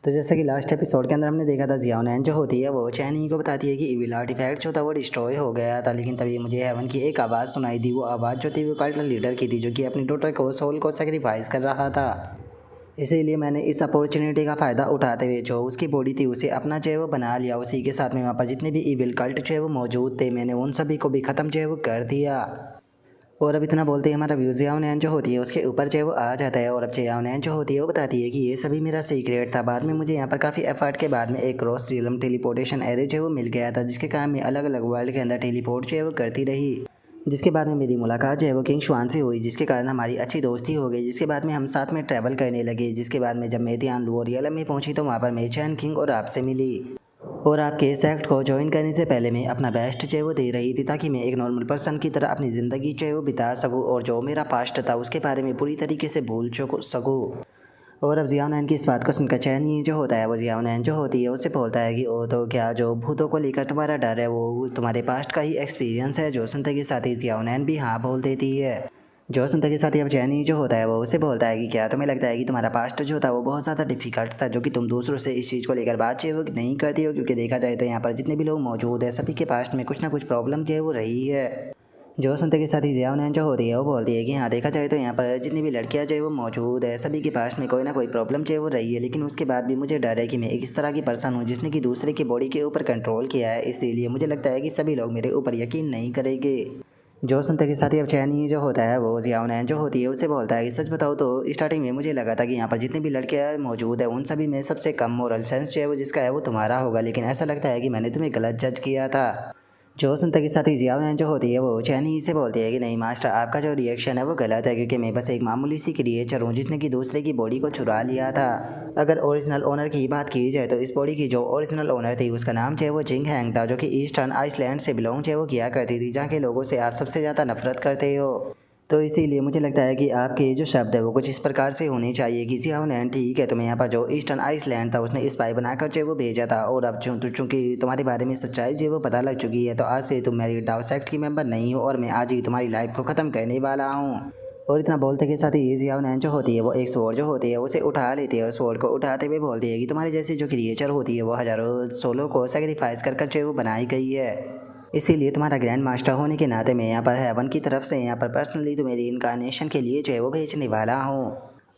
तो जैसे कि लास्ट एपिसोड के अंदर हमने देखा था, जियाओनैन जो होती है वो चैनी को बताती है कि इविल आर्टिफैक्ट जो था वो डिस्ट्रॉय हो गया था, लेकिन तभी मुझे हेवन की एक आवाज़ सुनाई दी। वो आवाज़ जो थी वो कल्ट लीडर की थी, जो कि अपनी डॉटर को सोल को सेक्रीफाइस कर रहा था। इसीलिए मैंने इस अपॉर्चुनिटी का फ़ायदा उठाते हुए जो उसकी बॉडी थी उसे अपना जो है वो बना लिया। उसी के साथ में वहाँ पर जितने भी इविल कल्ट जो है वो मौजूद थे, मैंने उन सभी को भी ख़त्म जो है वो कर दिया। और अब इतना बोलते ही हमारा व्यू जियाओनैन जो होती है उसके ऊपर जो है वो आ जाता है। और अब जियाओनैन जो होती है वो बताती है कि ये सभी मेरा सीक्रेट था। बाद में मुझे यहाँ पर काफ़ी एफर्ट के बाद में एक क्रॉस रियलम टेलीपोर्टेशन एरे जो है वो मिल गया था, जिसके कारण मैं अलग अलग वर्ल्ड के अंदर टेलीपोर्ट जो है वो करती रही। जिसके बाद में मेरी मुलाकात जो है वो किंग शुआन से हुई, जिसके कारण हमारी अच्छी दोस्ती हो गई। जिसके बाद में हम साथ में ट्रैवल करने लगे। जिसके बाद में जब मैं ध्यान लुओ रियलम में पहुंची तो वहाँ पर मैं चैन किंग और आपसे मिली। और आपके इस एक्ट को ज्वाइन करने से पहले मैं अपना बेस्ट जो है वो दे रही थी, ताकि मैं एक नॉर्मल पर्सन की तरह अपनी ज़िंदगी जो है वो बिता सकूँ और जो मेरा पास्ट था उसके बारे में पूरी तरीके से भूल सकूँ। और अब जियाओनैन की इस बात को सुनकर चैन ये जो होता है वो जियाओनैन जो होती है उससे बोलता है कि ओ तो क्या जो भूतों को लेकर तुम्हारा डर है वो तुम्हारे पास्ट का ही एक्सपीरियंस है। जो सुनते के साथ ही जियाओनैन भी हाँ बोल देती है। जो सुनते के साथ ही अब चैनी जो होता है वो उसे बोलता है कि क्या तुम्हें लगता है कि तुम्हारा पास्ट जो था वो बहुत ज़्यादा डिफिकल्ट था, जो कि तुम दूसरों से इस चीज़ को लेकर बातचीत वो नहीं करती हो? क्योंकि देखा जाए तो यहाँ पर जितने भी लोग मौजूद है सभी के पास्ट में कुछ ना कुछ प्रॉब्लम जो है वो रही है। जो सुनते के साथ ही जियाओनैन जो होती है वो बोलती है कि हाँ देखा जाए तो यहाँ पर जितनी भी लड़कियाँ जो है वो मौजूद है सभी के पास में कोई ना कोई प्रॉब्लम जो है वो रही है, लेकिन उसके बाद भी मुझे डर है कि मैं एक इस तरह की पर्सन हूँ जिसने कि दूसरे की बॉडी के ऊपर कंट्रोल किया है। इसीलिए मुझे लगता है कि सभी लोग मेरे ऊपर यकीन नहीं करेंगे। जो सुनते के साथ ही अब चैनी जो होता है वो जियाओनैन जो होती है उसे बोलता है कि सच बताओ तो स्टार्टिंग में मुझे लगा था कि यहाँ पर जितनी भी लड़कियाँ मौजूद है उन सभी में सबसे कम मोरल सेंस जो है वो जिसका है वो तुम्हारा होगा, लेकिन ऐसा लगता है कि मैंने तुम्हें गलत जज किया था। जो सुनते के साथ ही जियाओनैन जो होती है वो चैनी से बोलती है कि नहीं मास्टर, आपका जो रिएक्शन है वो गलत है, क्योंकि मैं बस एक मामूली सी क्रिएचर हूँ जिसने कि दूसरे की बॉडी को चुरा लिया था। अगर ओरिजिनल ओनर की बात की जाए तो इस बॉडी की जो ओरिजिनल ओनर थी उसका नाम जो है वो जिंग हैंग था, जो कि ईस्टर्न आइसलैंड से बिलोंग जो है वो किया करती थी, जहाँ के लोगों से आप सबसे ज़्यादा नफरत करते हो। तो इसीलिए मुझे लगता है कि आपके जो शब्द है वो कुछ इस प्रकार से होने चाहिए कि जियाओनैन ठीक है, तुम्हें यहाँ पर जो ईस्टर्न आइसलैंड था उसने स्पाई बनाकर जो है वो भेजा था, और अब चूँकि तुम्हारे बारे में सच्चाई जो है वो पता लग चुकी है तो आज से तुम मेरी डाउ सेक्ट की मेंबर नहीं हो और मैं आज ही तुम्हारी लाइफ को ख़त्म करने वाला हूँ। और इतना बोलते के साथ ही जियाओनैन जो होती है वो एक स्वॉर्ड जो होती है उसे उठा लेती है और स्वॉर्ड को उठाते हुए बोलती है कि तुम्हारी जैसी जो क्रिएचर होती है वो हज़ारों सोलों को सेक्रीफाइस कर जो है वो बनाई गई है। इसीलिए तुम्हारा ग्रैंड मास्टर होने के नाते मैं यहाँ पर हेवन की तरफ से यहाँ पर पर्सनली तो मेरी इनकारनेशन के लिए जो है वो भेजने वाला हूँ।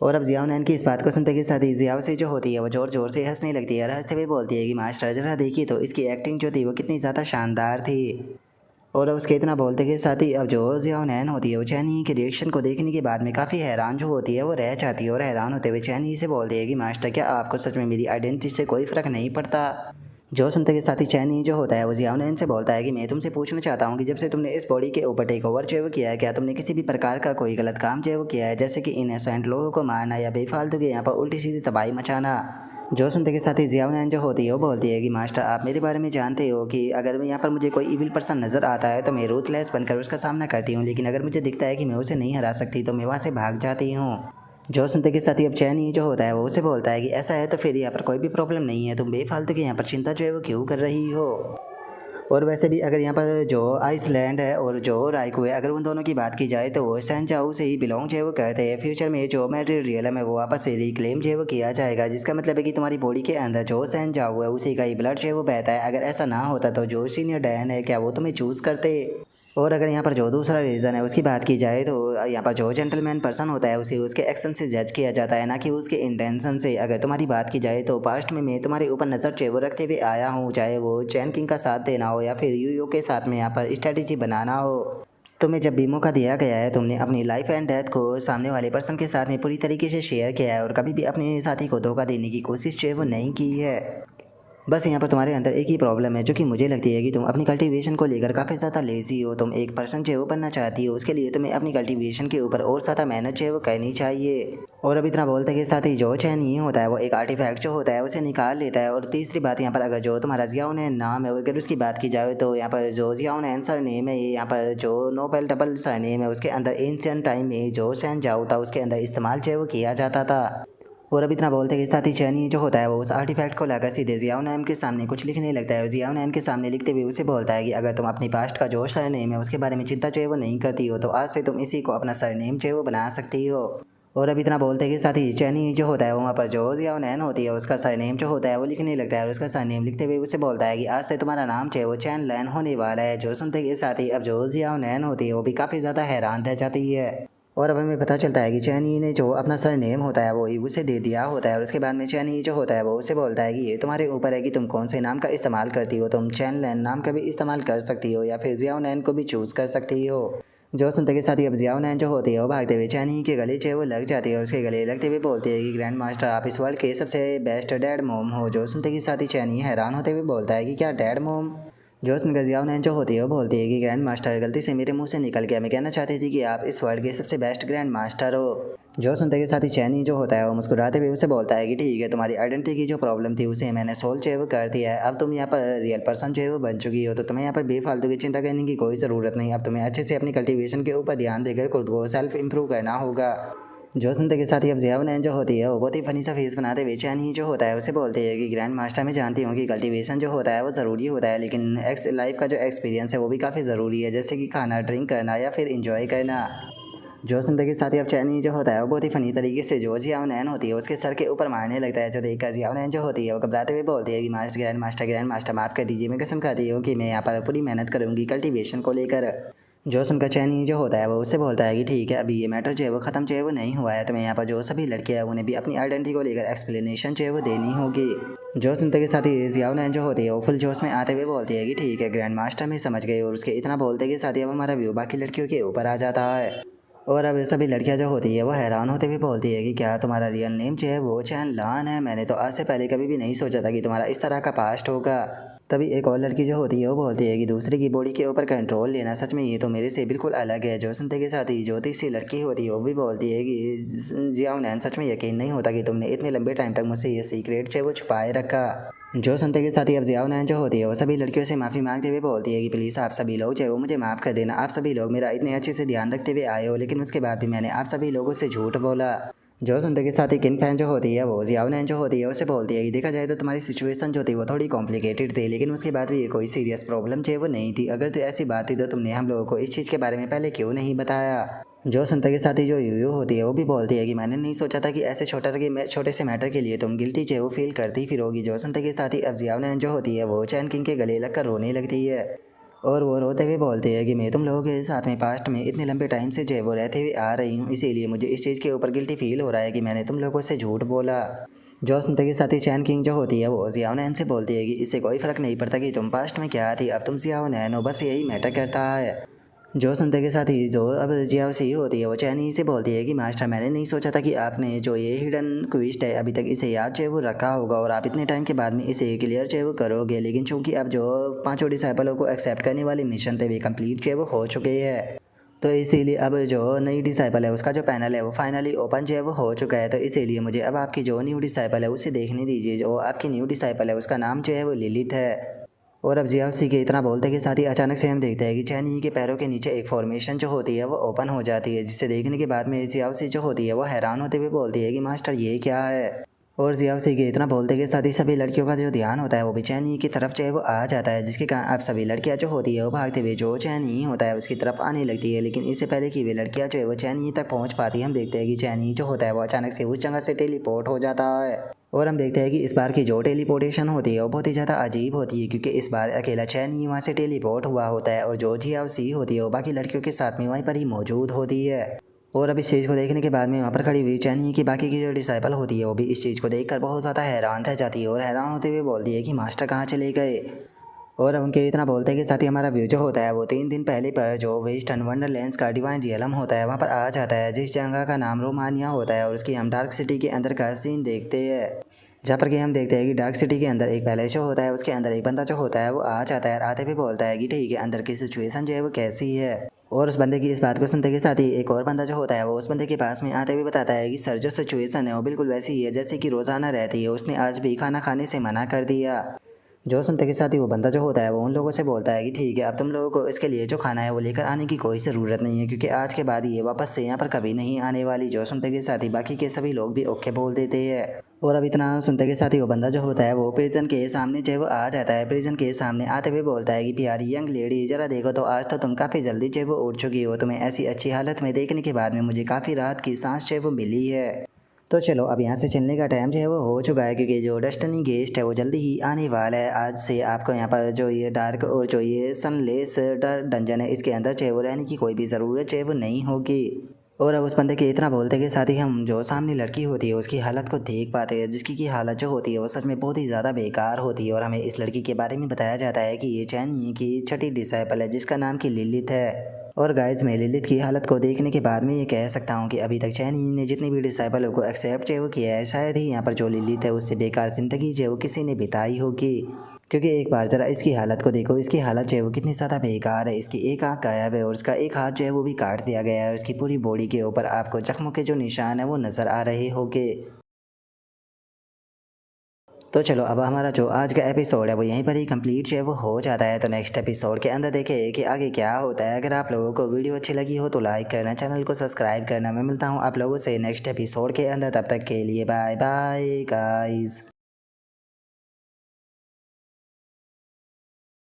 और अब जियाओनैन की इस बात को सुनते के साथ ही जियाओ से जो होती है वो ज़ोर ज़ोर से हंसने लगती है और हंसते हुए बोलती है कि मास्टर ज़रा देखिए तो इसकी एक्टिंग जो थी वो कितनी ज़्यादा शानदार थी। और अब उसके इतना बोलते के साथ ही अब जो जियाओनैन होती है वो चैनी के रिएक्शन को देखने के बाद में काफ़ी हैरान जो होती है वो रह जाती है और हैरान होते हुए चैनी से बोलती है कि मास्टर क्या आपको सच में मेरी आइडेंटिटी से कोई फ़र्क नहीं पड़ता? जो सुनते के साथ ही चैनी जो होता है वो जियाओनैन से बोलता है कि मैं तुमसे पूछना चाहता हूँ कि जब से तुमने इस बॉडी के ऊपर टेक ओवर जो है वो किया है, क्या तुमने किसी भी प्रकार का कोई गलत काम जो है वो किया है, जैसे कि इनोसेंट लोगों को मारना या बेफालतू के यहाँ पर उल्टी सीधी तबाही मचाना? जो सुनते के साथ ही जियाओनैन जो होती है वो बोलती है कि मास्टर आप मेरे बारे में जानते हो कि अगर यहाँ पर मुझे कोई इविल पर्सन नज़र आता है तो मैं रूथलेस बनकर उसका सामना करती हूँ, लेकिन अगर मुझे दिखता है कि मैं उसे नहीं हरा सकती तो मैं वहाँ से भाग जाती हूँ। जो सुनते के साथ ही अब चैनी जो होता है वो उसे बोलता है कि ऐसा है तो फिर यहाँ पर कोई भी प्रॉब्लम नहीं है, तुम बेफालतू की यहाँ पर चिंता जो है वो क्यों कर रही हो? और वैसे भी अगर यहाँ पर जो आइसलैंड है और जो राइकू है, अगर उन दोनों की बात की जाए तो वो सैनचाओ से ही बिलोंग जो है वो करते हैं। फ्यूचर में जो मटेरियल है वो वापस से रिक्लेम जो है वो किया जाएगा, जिसका मतलब है कि तुम्हारी बॉडी के अंदर जो सैनचाओ है उसी का ही ब्लड जो है वो बहता है। अगर ऐसा ना होता तो जो सीनियर डैन है क्या वो तुम्हें चूज़ करते? और अगर यहाँ पर जो दूसरा रीज़न है उसकी बात की जाए तो यहाँ पर जो जेंटलमैन पर्सन होता है उसे उसके एक्शन से जज किया जाता है, ना कि उसके इंटेंशन से। अगर तुम्हारी बात की जाए तो पास्ट में मैं तुम्हारे ऊपर नज़र जो है वो रखते हुए आया हूँ, चाहे वो चैन किंग का साथ देना हो या फिर यूयो के साथ में यहाँ पर स्ट्रेटेजी बनाना हो। तुम्हें जब भी मौका दिया गया है तुमने अपनी लाइफ एंड डेथ को सामने वाले पर्सन के साथ में पूरी तरीके से शेयर किया है और कभी भी अपने साथी को धोखा देने की कोशिश जो है वो नहीं की है। बस यहाँ पर तुम्हारे अंदर एक ही प्रॉब्लम है जो कि मुझे लगती है कि तुम अपनी कल्टीवेशन को लेकर काफ़ी ज़्यादा लेज़ी हो। तुम एक पर्सन जो है वो बनना चाहती हो, उसके लिए तुम्हें अपनी कल्टीवेशन के ऊपर और ज़्यादा मेहनत जो है वो करनी चाहिए। और अब इतना बोलते के साथ ही जो चैन ये होता है वो एक आर्टिफैक्ट जो होता है उसे निकाल लेता है। और तीसरी बात यहाँ पर अगर जो तुम्हारा जियाओनैन नाम है अगर उसकी बात की जाए तो यहाँ पर जो जियाओनैन सर नेम है, यहाँ पर जो नोबेल डबल सर नेम है उसके अंदर एंशिएंट टाइम में जो सैन जाओ था उसके अंदर इस्तेमाल जो है वो किया जाता था। और अब इतना बोलते कि साथ ही चैनी जो होता है वो उस आर्टिफैक्ट को लाकर सीधे जियाओनैन के सामने कुछ लिखने लगता है और जियाओनैन के सामने लिखते हुए उसे बोलता है कि अगर तुम अपनी पास्ट का जो सरनेम है उसके बारे में चिंता जो है वो नहीं करती हो तो आज से तुम इसी को अपना सरनेम जो है वो बना सकती हो। और अब इतना बोलते के साथ ही चैनी जो होता है वो वहाँ पर जो जिया नैन होती है उसका सरनेम जो होता है वो लिखने लगता है और उसका सरनेम लिखते हुए उसे बोलता है कि आज से तुम्हारा नाम जो है वो चैन लैन होने वाला है। जो सुनते के साथ ही अब जो जिया नैन होती है वो भी काफ़ी ज़्यादा हैरान रह जाती है। और अब हमें पता चलता है कि चैनी ने जो अपना सर नेम होता है वो उसे दे दिया होता है और उसके बाद में चैनी जो होता है वो उसे बोलता है कि ये तुम्हारे ऊपर है कि तुम कौन से नाम का इस्तेमाल करती हो। तुम चैन लैन नाम का भी इस्तेमाल कर सकती हो या फिर जियाओ नैन को भी चूज़ कर सकती हो। जो सुनते के साथ ही अब जियाओ नैन जो होती है वो भागते हुए चैनी के गले जो है वो लग जाती है और उसके गले लगते हुए बोलती है कि ग्रैंड मास्टर आप इस वर्ल्ड के सबसे बेस्ट डैड मोम हो। जो सुनते के साथ ही चैनी हैरान होते हुए बोलता है कि क्या डैड मोम। जो सुनकर जियाओ नैन जो होती है वो बोलती है कि ग्रैंड मास्टर गलती से मेरे मुंह से निकल गया, मैं कहना चाहती थी कि आप इस वर्ल्ड के सबसे बेस्ट ग्रैंड मास्टर हो। जो सुनते के साथ ही चैनी जो होता है वो मुस्कुराते हुए उसे बोलता है कि ठीक है, तुम्हारी आइडेंटिटी की जो प्रॉब्लम थी उसे मैंने सोल्व जो है वो कर दिया है। अब तुम यहाँ पर रियल पर्सन जो है वो बन चुकी हो, तो तुम्हें यहाँ पर बेफालतू की चिंता करने की कोई ज़रूरत नहीं। अब तुम्हें अच्छे से अपनी कल्टीवेशन के ऊपर ध्यान देकर खुद को सेल्फ इम्प्रूव करना होगा। जो सुनते के साथ ही अब जियाओ नैन जो होती है वो बहुत ही फनी सा फेस बनाते हुए चैनी जो होता है उसे बोलती है कि ग्रैंड मास्टर मैं जानती हूँ कि कल्टीवेशन जो होता है वो ज़रूरी होता है, लेकिन लाइफ का जो एक्सपीरियंस है वो भी काफ़ी ज़रूरी है, जैसे कि खाना, ड्रिंक करना या फिर इंजॉय करना। जो सुनते के साथ ही अब चैनी जो होता है वो बहुत ही फनी तरीके से जो जियाओ नैन होती है उसके सर के ऊपर मारने लगता है। जो देखकर जियाओ नैन जो होती है वो घबराते हुए बोलती है कि ग्रैंड मास्टर माफ़ कर दीजिए, मैं कसम खाती हूँ कि मैं यहाँ पर पूरी मेहनत करूँगी कल्टीवेशन को लेकर। जो सुनकर चैनी जो होता है वो उससे बोलता है कि ठीक है, अभी ये मैटर जो है वो ख़त्म जो है वो नहीं हुआ है, तो मैं यहाँ पर जो सभी लड़के हैं उन्हें भी अपनी आइडेंटिटी को लेकर एक्सप्लेनेशन जो है वो देनी होगी। जो सुनते के साथ ही जियाओ नैन जो होती है वो फुल जोश में आते हुए बोलती है कि ठीक है ग्रैंड मास्टर में समझ गए, और उसके इतना बोलते के साथ ही अब हमारा व्यू बाकी लड़कियों के ऊपर आ जाता है। और अब सभी लड़कियां जो होती है वो हैरान होते हुए बोलती है कि क्या तुम्हारा रियल नेम जो है वो चैन लान है, मैंने तो आज से पहले कभी भी नहीं सोचा था कि तुम्हारा इस तरह का पास्ट होगा। तभी एक और लड़की जो होती है वो बोलती है कि दूसरे की बॉडी के ऊपर कंट्रोल लेना सच में ये तो मेरे से बिल्कुल अलग है। जो सुनते के साथ ही जो तीसरी लड़की होती है वो भी बोलती है कि जियाओ नैन सच में यकीन नहीं होता कि तुमने इतने लंबे टाइम तक मुझसे ये सीक्रेट जो है वो छुपाए रखा। जो सुनते के साथ ही अब जियाओ नैन जो होती है वो सभी लड़कियों से माफ़ी मांगते हुए बोलती है कि प्लीज़ आप सभी लोग जो है वो मुझे माफ़ कर देना। आप सभी लोग मेरा इतने अच्छे से ध्यान रखते हुए आए हो, लेकिन उसके बाद भी मैंने आप सभी लोगों से झूठ बोला। जो सुनते के साथ ही किन फैन जो होती है वो जियाओ नैन जो होती है उसे बोलती है कि देखा जाए तो तुम्हारी सिचुएशन जो थी वो थोड़ी कॉम्प्लिकेटेड थी, लेकिन उसके बाद भी ये कोई सीरियस प्रॉब्लम जो है वो नहीं थी। अगर तो ऐसी बात थी तो तुमने हम लोगों को इस चीज़ के बारे में पहले क्यों नहीं बताया। जो सुनते के साथ ही जो यूयू होती है वो भी बोलती है कि मैंने नहीं सोचा था कि ऐसे छोटे से मैटर के लिए तुम गिल्टी जो है वो फील करती फिरोगी। जो सुनते के साथ ही अब जियाओ नैन जो होती है वो चैन किंग के गले लगकर रोने लगती है और वो रोते हुए बोलते हैं कि मैं तुम लोगों के साथ में पास्ट में इतने लंबे टाइम से जो है वो रहते हुए आ रही हूँ, इसीलिए मुझे इस चीज़ के ऊपर गिल्टी फील हो रहा है कि मैंने तुम लोगों से झूठ बोला। जो सुनते के साथ ही चैन किंग जो होती है वो जियाओ नैन से बोलती है कि इससे कोई फ़र्क नहीं पड़ता कि तुम पास्ट में क्या थी, अब तुम जियाओ नैन हो, बस यही मैटर करता है। जो सुनते के साथ ही जो अब जियाओ सी होती है वो चैनी से बोलती है कि मास्टर मैंने नहीं सोचा था कि आपने जो ये हिडन क्विस्ट है अभी तक इसे याद जो है वो रखा होगा और आप इतने टाइम के बाद में इसे क्लियर जो है वो करोगे, लेकिन चूंकि अब जो पांचों डिसाइपलों को एक्सेप्ट करने वाले मिशन थे वे कंप्लीट जो है वो हो चुके हैं, तो इसीलिए अब जो नई डिसाइपल है उसका जो पैनल है वो फाइनली ओपन जो है वो हो चुका है। तो इसीलिए मुझे अब आपकी जो न्यू डिसाइपल है उसे देखने दीजिए। जो आपकी न्यू डिसाइपल है उसका नाम जो है वो लिलित है। और अब जियाओ सी के इतना बोलते के साथ ही अचानक से हम देखते हैं कि चैनी के पैरों के नीचे एक फॉर्मेशन जो होती है वो ओपन हो जाती है, जिसे देखने के बाद में जियाओ सी जो होती है वो हैरान होते हुए बोलती है कि मास्टर ये क्या है। और जियाओ सी के इतना बोलते के साथ ही सभी लड़कियों का जो ध्यान होता है वो भी चैनी की तरफ जो है वो आ जाता है, जिसके कारण अब सभी लड़कियां जो होती है वो भागते हुए जो चैनी होता है उसकी तरफ आने लगती है। लेकिन इससे पहले कि वे लड़कियां जो है वो चैनी तक पहुंच पाती, हम देखते हैं कि चैनी जो होता है वो अचानक से उस जगह से टेलीपोर्ट हो जाता है। और हम देखते हैं कि इस बार की जो टेलीपोर्टेशन होती है वो बहुत ही ज़्यादा अजीब होती है, क्योंकि इस बार अकेला चैनी वहाँ से टेलीपोर्ट हुआ होता है और जो जियाओ सी होती है वो बाकी लड़कियों के साथ में वहीं पर ही मौजूद होती है। और अब इस चीज़ को देखने के बाद में वहाँ पर खड़ी हुई चैनी की बाकी की जो डिसाइपल होती है वो भी इस चीज़ को देखकर बहुत ज़्यादा हैरान रह जाती है और हैरान होते हुए बोलती है कि मास्टर कहाँ चले गए। और उनके इतना बोलते के साथ ही हमारा व्यू जो होता है वो 3 दिन पहले पर जो वेस्टर्न वंडरलैंड्स का डिवाइन रियलम होता है वहाँ पर आ जाता है, जिस जगह का नाम रोमानिया होता है। और उसकी हम डार्क सिटी के अंदर का सीन देखते हैं, जहाँ पर कि हम देखते हैं कि डार्क सिटी के अंदर एक पैलेस जो होता है उसके अंदर एक बंदा जो होता है वो आ जाता है और आते हुए बोलता है कि ठीक है अंदर की सिचुएशन जो है वो कैसी है। और उस बंदे की इस बात को सुनते के साथ ही एक और बंदा जो होता है वो उस बंदे के पास में आते हुए बताता है कि सर जो सिचुएशन है वो बिल्कुल वैसी ही है जैसे कि रोज़ाना रहती है, उसने आज भी खाना खाने से मना कर दिया। जो सुनते के साथ ही वो बंदा जो होता है वो उन लोगों से बोलता है कि ठीक है अब तुम लोगों को इसके लिए जो खाना है वो लेकर आने की कोई ज़रूरत नहीं है, क्योंकि आज के बाद ये वापस से यहाँ पर कभी नहीं आने वाली। जो सुनते के साथ ही बाकी के सभी लोग भी ओके बोल देते हैं। और अब इतना सुनते के साथ ही वो बंदा जो होता है वो प्रिजन के सामने जो है वो आ जाता है। प्रिजन के सामने आते हुए बोलता है कि प्यारी यंग लेडी, जरा देखो तो आज तो तुम काफ़ी जल्दी जो है वो उठ चुकी हो। तुम्हें ऐसी अच्छी हालत में देखने के बाद में मुझे काफ़ी राहत की सांस जो है वो मिली है। तो चलो अब यहाँ से चलने का टाइम जो है वो हो चुका है, क्योंकि जो डेस्टिनी गेस्ट है वो जल्दी ही आने वाला है। आज से आपको यहाँ पर जो ये डार्क और जो ये सनलेस डंजन है इसके अंदर जो है वो रहने की कोई भी ज़रूरत जो है वो नहीं होगी। और अब उस बंदे के इतना बोलते के साथ ही हम जो सामने लड़की होती है उसकी हालत को देख पाते हैं, जिसकी की हालत जो होती है वो सच में बहुत ही ज़्यादा बेकार होती है। और हमें इस लड़की के बारे में बताया जाता है कि ये चैनी की छठी डिसाइपल है जिसका नाम की लिलित है। और गाइज मैं लिलित की हालत को देखने के बाद में ये कह सकता हूँ कि अभी तक चैनी ने जितनी भी डिसाइपलों को एक्सेप्ट जो है वो किया है, शायद ही यहाँ पर जो लिलित है उससे बेकार ज़िंदगी जो है वो किसी ने बिताई होगी। क्योंकि एक बार ज़रा इसकी हालत को देखो, इसकी हालत जो है वो कितनी ज़्यादा बेकार है। इसकी एक आँख गायब है और उसका एक हाथ जो है वो भी काट दिया गया है और इसकी पूरी बॉडी के ऊपर आपको जख्मों के जो निशान है वो नज़र आ रहे होंगे। तो चलो अब हमारा जो आज का एपिसोड है वो यहीं पर ही कंप्लीट जो है वो हो जाता है। तो नेक्स्ट एपिसोड के अंदर देखें कि आगे क्या होता है। अगर आप लोगों को वीडियो अच्छी लगी हो तो लाइक करना, चैनल को सब्सक्राइब करना। मैं मिलता हूँ आप लोगों से नेक्स्ट एपिसोड के अंदर, तब तक के लिए बाय बाय गाइस।